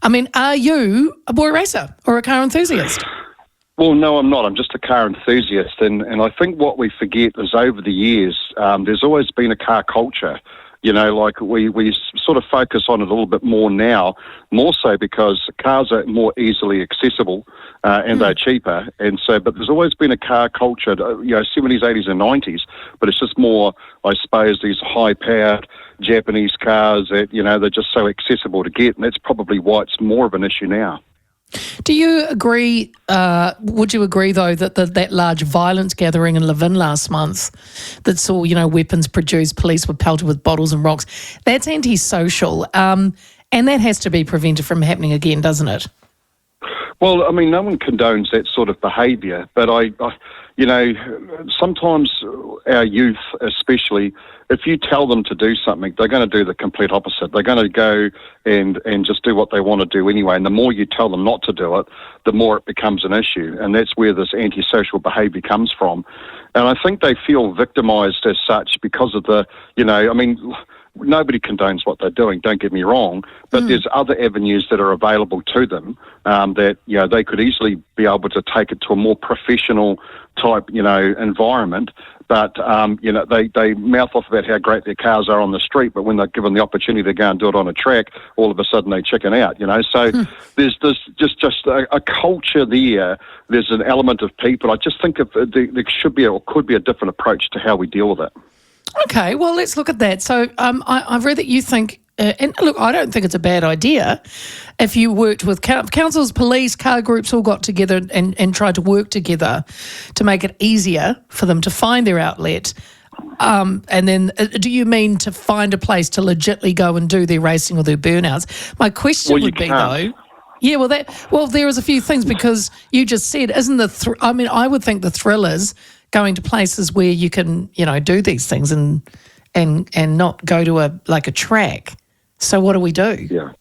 I mean, are you a boy racer or a car enthusiast? Well, no, I'm not. I'm just a car enthusiast. And I think what we forget is over the years, there's always been a car culture. You know, like we sort of focus on it a little bit more now, more so because cars are more easily accessible and they're cheaper. And so, but there's always been a car culture, 70s, 80s and 90s, but it's just more, I suppose, these high-powered Japanese cars that, they're just so accessible to get. And that's probably why it's more of an issue now. Do you agree, would you agree, though, that that large violence gathering in Levin last month that saw, weapons produced, police were pelted with bottles and rocks, that's antisocial, and that has to be prevented from happening again, doesn't it? Well, I mean, no one condones that sort of behaviour, but sometimes our youth especially, if you tell them to do something, they're going to do the complete opposite. They're going to go and just do what they want to do anyway, and the more you tell them not to do it, the more it becomes an issue, and that's where this antisocial behaviour comes from. And I think they feel victimised as such because of nobody condones what they're doing, don't get me wrong, but there's other avenues that are available to them that, they could easily be able to take it to a more professional type, environment. But, they mouth off about how great their cars are on the street, but when they're given the opportunity to go and do it on a track, all of a sudden they chicken out, So there's just a culture there. There's an element of people. I just think there should be or could be a different approach to how we deal with it. Okay, well, let's look at that. So I've read that you think, and look, I don't think it's a bad idea if you worked with councils, police, car groups all got together and tried to work together to make it easier for them to find their outlet. And then do you mean to find a place to legitly go and do their racing or their burnouts? My question would be, though... Yeah, there is a few things because you just said, isn't I would think the thrill is going to places where you can, do these things and not go to a track. So what do we do? Yeah.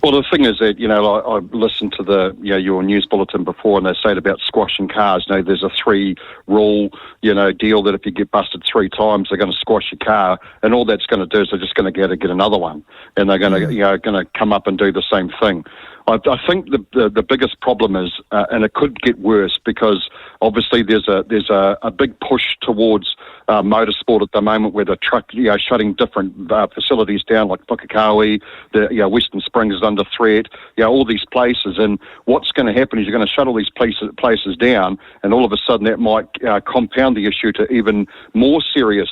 Well, the thing is that, I listened to your news bulletin before and they said about squashing cars. There's a 3-rule, deal that if you get busted 3 times, they're going to squash your car, and all that's going to do is they're just going to get another one, and they're going to come up and do the same thing. I think the biggest problem is, and it could get worse because obviously there's a big push towards motorsport at the moment where the truck, shutting different facilities down like Pukekohe, the Western Springs is under threat, all these places. And what's going to happen is you're going to shut all these places down, and all of a sudden that might compound the issue to even more serious,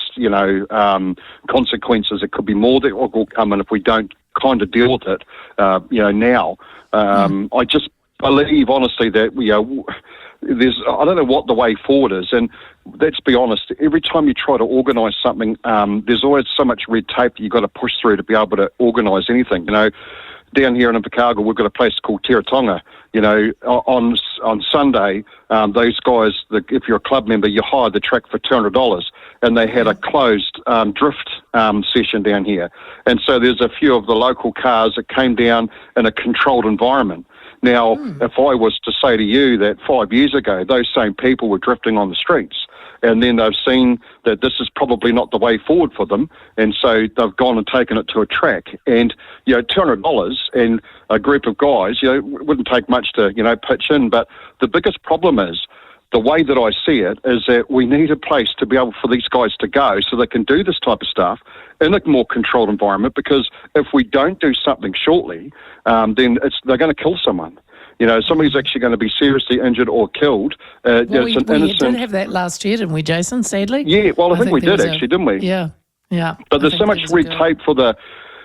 consequences. It could be more that will come in if we don't kind of deal with it, now. I just believe, honestly, that, I don't know what the way forward is. And let's be honest, every time you try to organise something, there's always so much red tape that you've got to push through to be able to organise anything. Down here in Invercargill, we've got a place called Tiratonga. On Sunday, those guys, if you're a club member, you hire the track for $200, and they had a closed drift session down here. And so there's a few of the local cars that came down in a controlled environment. Now, if I was to say to you that 5 years ago, those same people were drifting on the streets, and then they've seen that this is probably not the way forward for them, and so they've gone and taken it to a track. And, $200 and a group of guys, it wouldn't take much to, pitch in. But the biggest problem is, the way that I see it is that we need a place to be able for these guys to go so they can do this type of stuff in a more controlled environment, because if we don't do something shortly, then they're going to kill someone. Somebody's actually going to be seriously injured or killed. We did have that last year, didn't we, Jason, sadly? Yeah, well, I think we did actually, didn't we? Yeah. But there's so much red tape for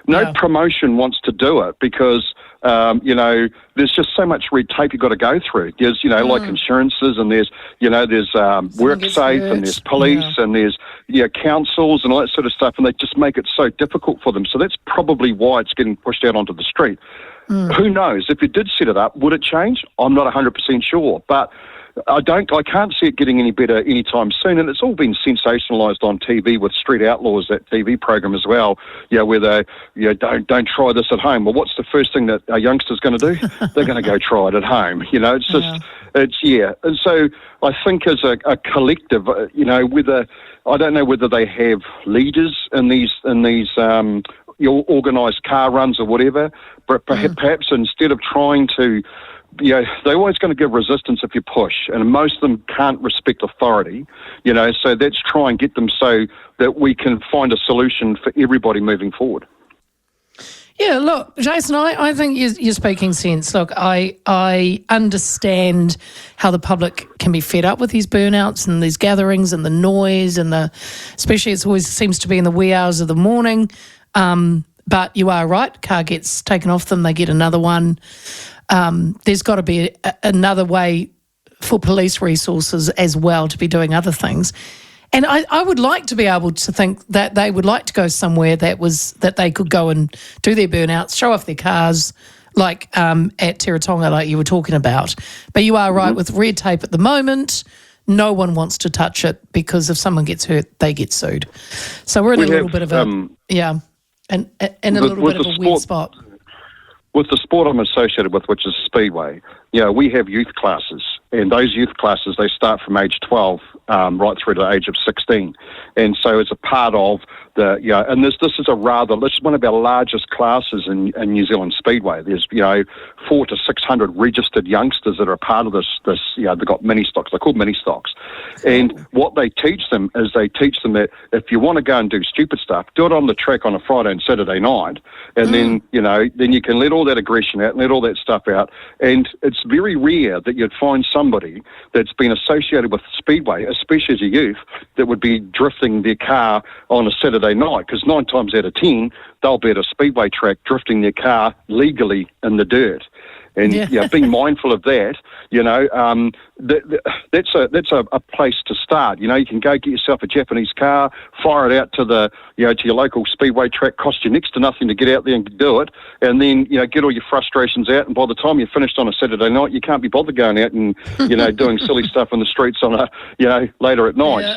no promotion wants to do it because, there's just so much red tape you've got to go through. There's, like insurances, and there's WorkSafe, and there's police, and there's councils and all that sort of stuff, and they just make it so difficult for them. So that's probably why it's getting pushed out onto the street. Who knows? If you did set it up, would it change? I'm not 100% sure, but I can't see it getting any better anytime soon. And it's all been sensationalised on TV with Street Outlaws, that TV program as well, where they, don't try this at home. Well, what's the first thing that our youngsters going to do? They're going to go try it at home. It's just, And so I think as a collective, I don't know whether they have leaders in these your organised car runs or whatever, but perhaps instead of trying to, they're always going to give resistance if you push, and most of them can't respect authority, so let's try and get them so that we can find a solution for everybody moving forward. Yeah, look, Jason, I think you're speaking sense. Look, I understand how the public can be fed up with these burnouts and these gatherings and the noise and especially it always seems to be in the wee hours of the morning. But you are right, car gets taken off them, they get another one. There's got to be another way for police resources as well to be doing other things. And I would like to be able to think that they would like to go somewhere that they could go and do their burnouts, show off their cars, like at Teretonga, like you were talking about. But you are right, with red tape at the moment, no one wants to touch it because if someone gets hurt, they get sued. So we're in a little bit of a weird spot. With the sport I'm associated with, which is Speedway, we have youth classes, and those youth classes, they start from age 12 right through to the age of 16. And so as a part of and this is one of our largest classes in New Zealand Speedway. There's, 400 to 600 registered youngsters that are a part of this, they've got mini stocks. They're called mini stocks. And what they teach them is that if you want to go and do stupid stuff, do it on the track on a Friday and Saturday night. And then you can let all that aggression out and let all that stuff out. And it's very rare that you'd find somebody that's been associated with Speedway, especially as a youth, that would be drifting their car on a Saturday night, because 9 times out of 10, they'll be at a Speedway track drifting their car legally in the dirt. And being mindful of that, that's a place to start. You can go get yourself a Japanese car, fire it out to to your local Speedway track, cost you next to nothing to get out there and do it, and then get all your frustrations out. And by the time you're finished on a Saturday night, you can't be bothered going out and doing silly stuff in the streets on later at night.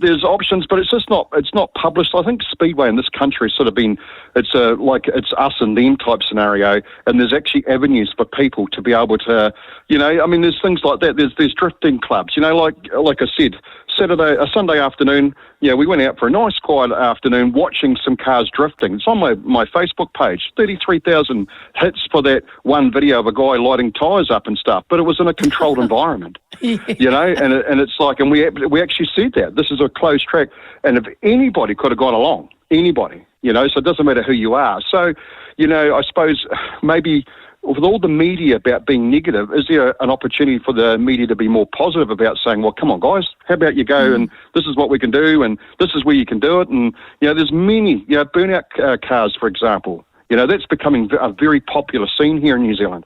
There's options, but it's not published. I think Speedway in this country has sort of been it's us and them type scenario, and there's actually avenues for people to be able to, there's things like that. There's drifting clubs, like I said, Sunday afternoon, we went out for a nice quiet afternoon watching some cars drifting. It's on my Facebook page, 33,000 hits for that one video of a guy lighting tyres up and stuff, but it was in a controlled environment, and it's like, and we actually said that this is a closed track, and if anybody could have got along, anybody, so it doesn't matter who you are. So, I suppose maybe with all the media about being negative, is there an opportunity for the media to be more positive about saying, well, come on, guys, how about you go and this is what we can do and this is where you can do it? And, there's many, burnout cars, for example. That's becoming a very popular scene here in New Zealand.